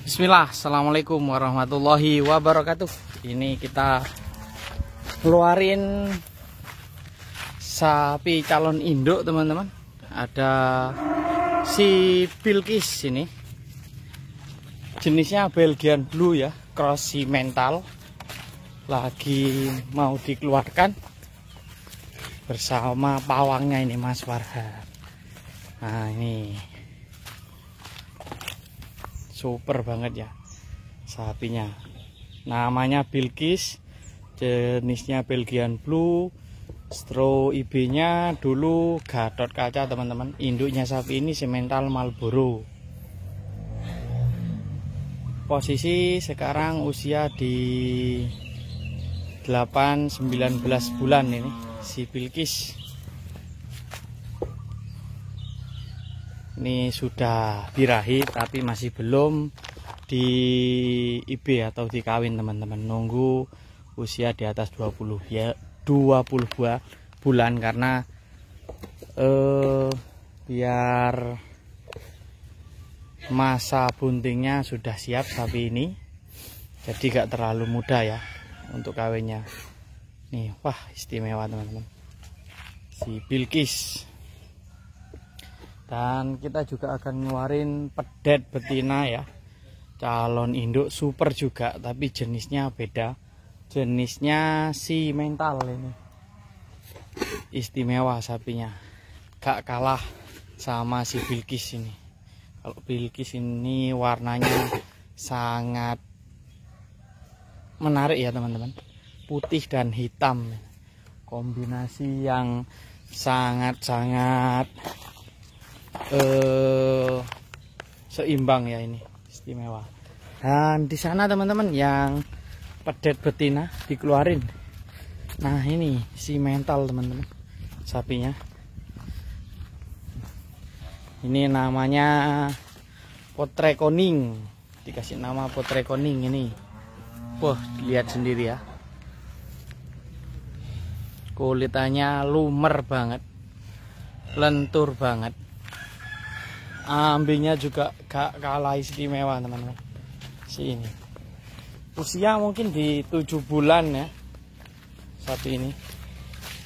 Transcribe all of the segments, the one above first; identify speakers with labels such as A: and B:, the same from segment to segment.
A: Bismillah, assalamualaikum warahmatullahi wabarakatuh. Ini kita keluarin sapi calon induk, teman-teman. Ada si Bilqis ini, jenisnya Belgian Blue ya, cross simental. Lagi mau dikeluarkan bersama pawangnya ini, Mas Farhan. Nah, ini super banget ya sapinya. Namanya Bilqis, jenisnya Belgian Blue. Stroh IB-nya dulu Gatot Kaca, teman-teman. Induknya sapi ini simental Marlboro. Posisi sekarang usia di 8-19 bulan ini si Bilqis. Ini sudah birahi tapi masih belum di IB atau dikawin, teman-teman. Nunggu usia di atas 20 ya, 20 bulan karena biar masa buntingnya sudah siap sapi ini. Jadi gak terlalu muda ya untuk kawinnya. Nih, wah istimewa, teman-teman. Si Bilqis. Dan kita juga akan ngeluarin pedet betina ya, calon induk super juga, tapi jenisnya beda. Jenisnya simental ini. Istimewa sapinya, gak kalah sama si Bilqis ini. Kalau Bilqis ini warnanya sangat menarik ya, teman-teman. Putih dan hitam, kombinasi yang sangat-sangat seimbang ya, ini istimewa. Dan di sana, teman-teman, yang pedet betina dikeluarin. Nah, ini si mental, teman-teman, sapinya. Ini namanya Potre Koning, dikasih nama Potre Koning ini. Wah, lihat sendiri ya, kulitannya lumer banget, lentur banget. Ambingnya juga gak kalah istimewa, teman-teman. Si ini usia mungkin di 7 bulan ya sapi ini.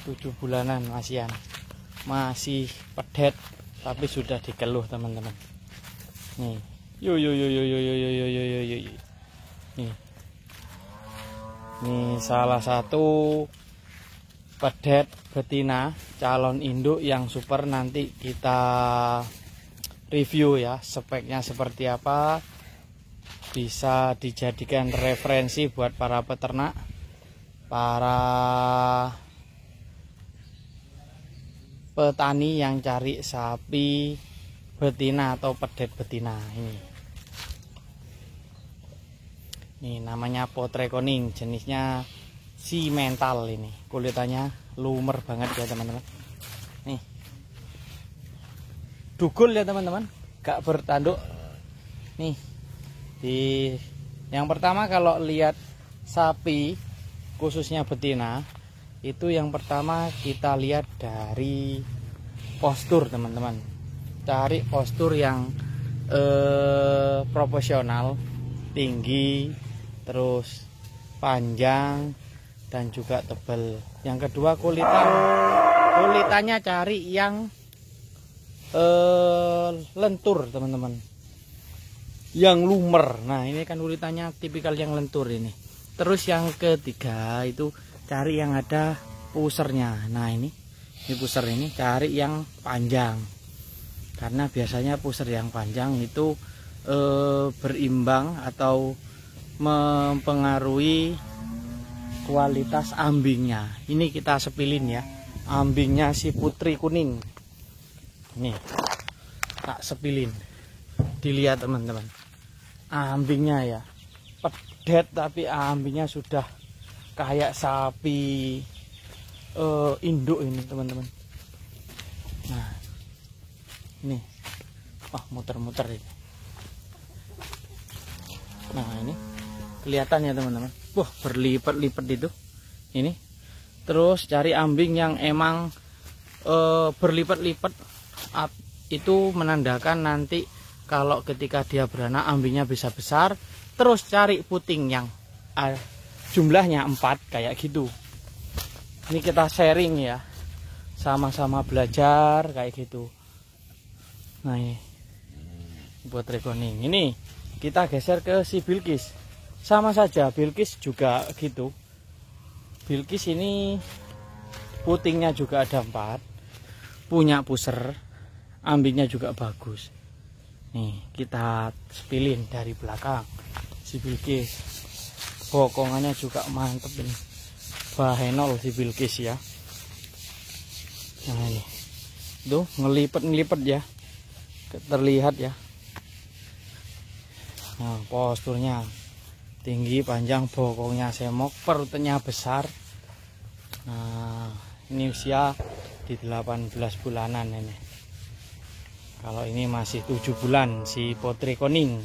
A: 7 bulanan masih pedet tapi sudah dikeluh, teman-teman. Nih, yo. Nih salah satu pedet betina calon induk yang super. Nanti kita review ya, speknya seperti apa, bisa dijadikan referensi buat para peternak, para petani yang cari sapi betina atau pedet betina ini. Ini namanya Potre Koning, jenisnya simental ini. Kulitannya lumer banget ya, teman-teman. Nih, dugul ya, teman-teman, gak bertanduk. Nih, yang pertama kalau lihat sapi khususnya betina itu, yang pertama kita lihat dari postur, teman-teman. Cari postur yang proporsional, tinggi, terus panjang dan juga tebal. Yang kedua kulitannya cari yang lentur, teman-teman, yang lumer. Nah, ini kan kulitannya tipikal yang lentur ini. Terus yang ketiga itu cari yang ada pusernya. Nah, ini puser ini cari yang panjang, karena biasanya puser yang panjang itu berimbang atau mempengaruhi kualitas ambingnya. Ini kita sepilin ya, ambingnya si Putri Kuning. Nih, tak sepilin, dilihat, teman-teman, ambingnya ya pedet tapi ambingnya sudah kayak sapi induk ini, teman-teman. Nah, ini muter-muter ini. Nah, ini kelihatan ya, teman-teman. Wah, berlipat-lipat itu ini. Terus cari ambing yang emang berlipat-lipat, itu menandakan nanti kalau ketika dia beranak ambingnya bisa besar. Terus cari puting yang jumlahnya 4 kayak gitu. Ini kita sharing ya, sama-sama belajar kayak gitu. Nah ini Putri Koning. Ini kita geser ke si Bilqis. Sama saja, Bilqis juga gitu. Bilqis ini putingnya juga ada 4, punya puser, ambingnya juga bagus. Nih kita spilin dari belakang si Bilqis. Bokongannya juga mantep ini, bahenol si Bilqis ya. Nah ini tuh ngelipet ya, terlihat ya. Nah posturnya tinggi, panjang, bokongnya semok, perutnya besar. Nah ini usia di 18 bulanan ini. Kalau ini masih 7 bulan si Putri Koning.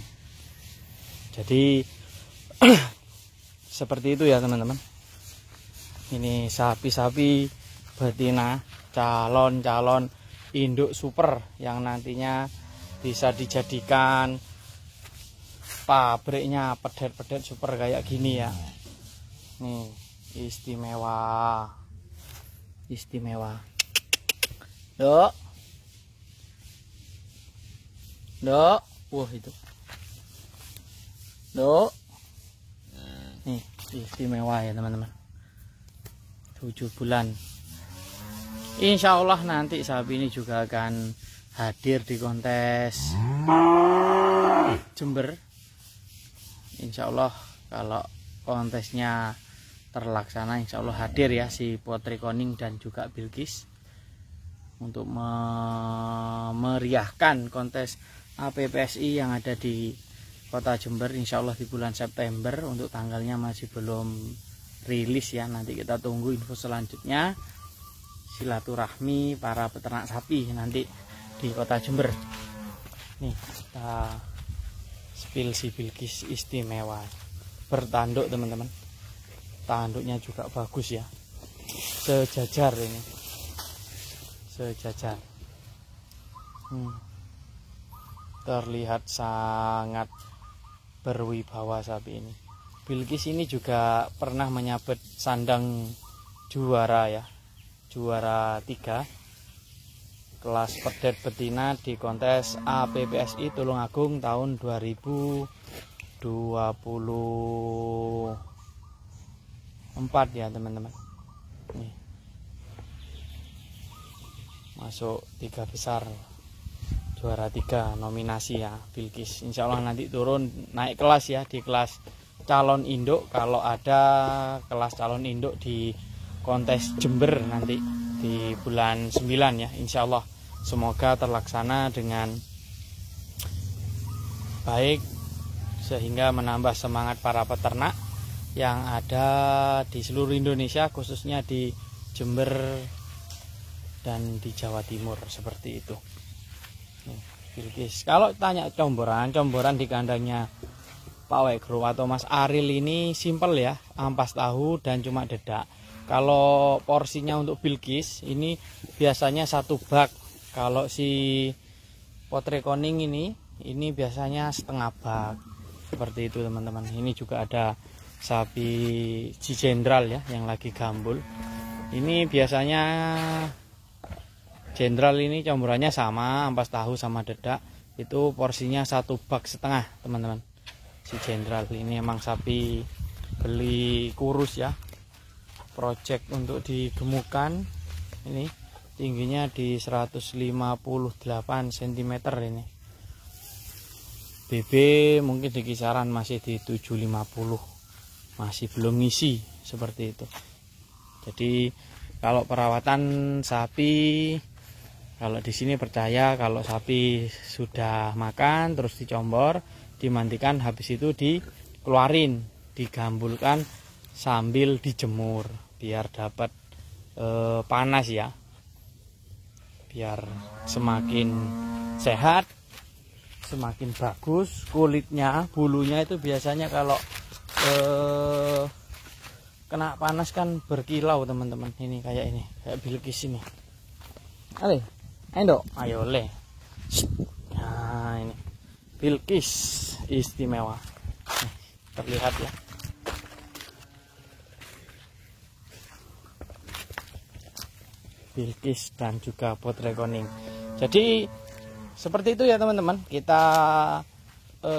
A: Jadi seperti itu ya teman-teman. Ini sapi-sapi betina calon induk super yang nantinya bisa dijadikan pabriknya pedet-pedet super kayak gini ya. Nih istimewa. Dok, wah itu, dok. Nih istimewa ya teman-teman. 7 bulan. Insya Allah nanti sapi ini juga akan hadir di kontes Jember. Insya Allah kalau kontesnya terlaksana, insya Allah hadir ya si Putri Koning dan juga Bilqis untuk memeriahkan kontes APPSI yang ada di Kota Jember. Insya Allah di bulan September. Untuk tanggalnya masih belum rilis ya, nanti kita tunggu info selanjutnya. Silaturahmi para peternak sapi nanti di Kota Jember. Nih kita spill si Bilqis istimewa, bertanduk teman-teman. Tanduknya juga bagus ya, sejajar ini, sejajar. Terlihat sangat berwibawa sapi ini. Bilqis ini juga pernah menyabet sandang juara ya, juara 3 kelas pedet betina di kontes APPSI Tulungagung tahun 2024 ya teman-teman. Nih masuk 3 besar, juara 3 nominasi ya Bilqis. Insya Allah nanti turun naik kelas ya, di kelas calon induk. Kalau ada kelas calon induk di kontes Jember nanti di bulan 9 ya, insya Allah semoga terlaksana dengan baik sehingga menambah semangat para peternak yang ada di seluruh Indonesia, khususnya di Jember dan di Jawa Timur seperti itu. Bilqis. Kalau tanya comboran di kandangnya Pak Wegro atau Mas Aril ini simpel ya, ampas tahu dan cuma dedak. Kalau porsinya untuk Bilqis ini biasanya 1 bak. Kalau si Putri Koning ini biasanya setengah bak. Seperti itu teman-teman. Ini juga ada sapi Jenderal ya yang lagi gambul. Ini biasanya Jenderal ini comborannya sama, ampas tahu sama dedak. Itu porsinya 1 bak setengah teman-teman. Si Jenderal ini emang sapi beli kurus ya, project untuk digemukan. Ini tingginya di 158 cm ini. BB mungkin di kisaran masih di 750, masih belum ngisi seperti itu. Jadi kalau perawatan sapi, kalau di sini percaya kalau sapi sudah makan terus dicombor, dimandikan, habis itu dikeluarin, digambulkan sambil dijemur biar dapat panas ya, biar semakin sehat, semakin bagus kulitnya. Bulunya itu biasanya kalau kena panas kan berkilau teman-teman. Ini kayak Bilqis ini. Ale, ayo le. Nah ini Bilqis istimewa. Terlihat ya. Bilqis dan juga Potrek Kuning. Jadi seperti itu ya teman-teman, kita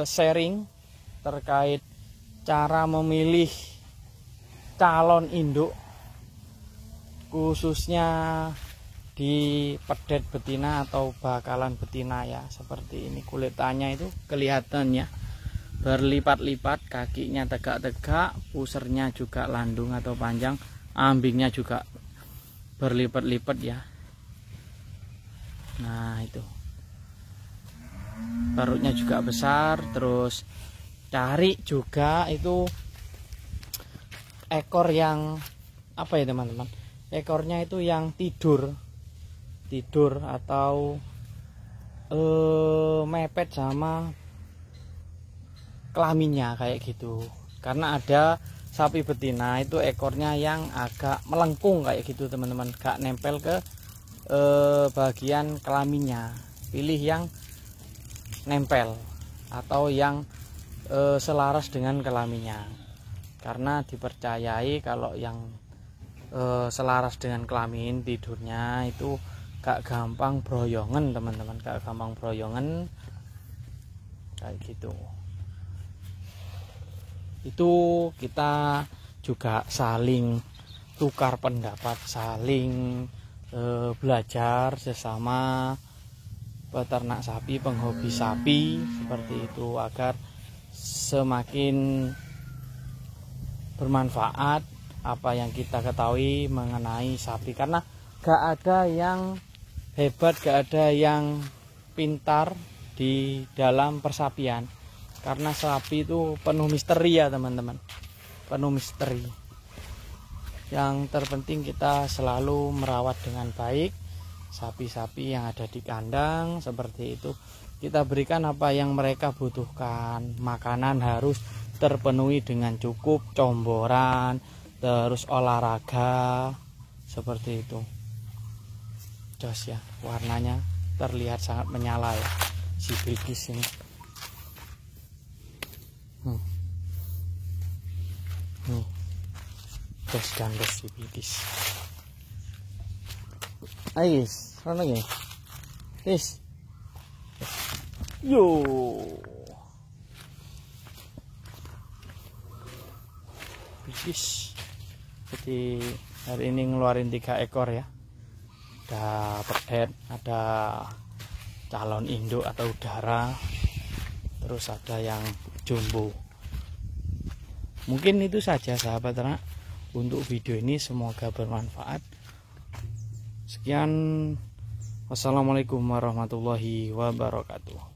A: sharing terkait cara memilih calon induk khususnya di pedet betina atau bakalan betina ya. Seperti ini, kulitannya itu kelihatan ya, berlipat-lipat, kakinya tegak-tegak, pusernya juga landung atau panjang, ambingnya juga berlipat-lipat ya. Nah itu, perutnya juga besar. Terus cari juga itu ekor yang apa ya teman-teman, ekornya itu yang tidur atau mepet sama kelaminnya kayak gitu. Karena ada sapi betina itu ekornya yang agak melengkung kayak gitu teman-teman, gak nempel ke bagian kelaminnya. Pilih yang nempel atau yang selaras dengan kelaminnya, karena dipercayai kalau yang selaras dengan kelamin tidurnya itu gak gampang broyongan teman-teman, gak gampang broyongan kayak gitu. Itu kita juga saling tukar pendapat, saling belajar sesama peternak sapi, penghobi sapi seperti itu, agar semakin bermanfaat apa yang kita ketahui mengenai sapi. Karena gak ada yang hebat, gak ada yang pintar di dalam persapian, karena sapi itu penuh misteri ya teman-teman, penuh misteri. Yang terpenting kita selalu merawat dengan baik sapi-sapi yang ada di kandang. Seperti itu, kita berikan apa yang mereka butuhkan. Makanan harus terpenuhi dengan cukup, comboran, terus olahraga seperti itu. Jos ya, warnanya terlihat sangat menyala ya si Bilqis ini. Nih, jos gandos si Bilqis. Ayo, sana ya. Yes. Yo. Bilqis. Jadi hari ini ngeluarin 3 ekor ya. Ada pedet, ada calon induk atau udara, terus ada yang jumbo. Mungkin itu saja sahabat ternak untuk video ini, semoga bermanfaat. Sekian, wassalamualaikum warahmatullahi wabarakatuh.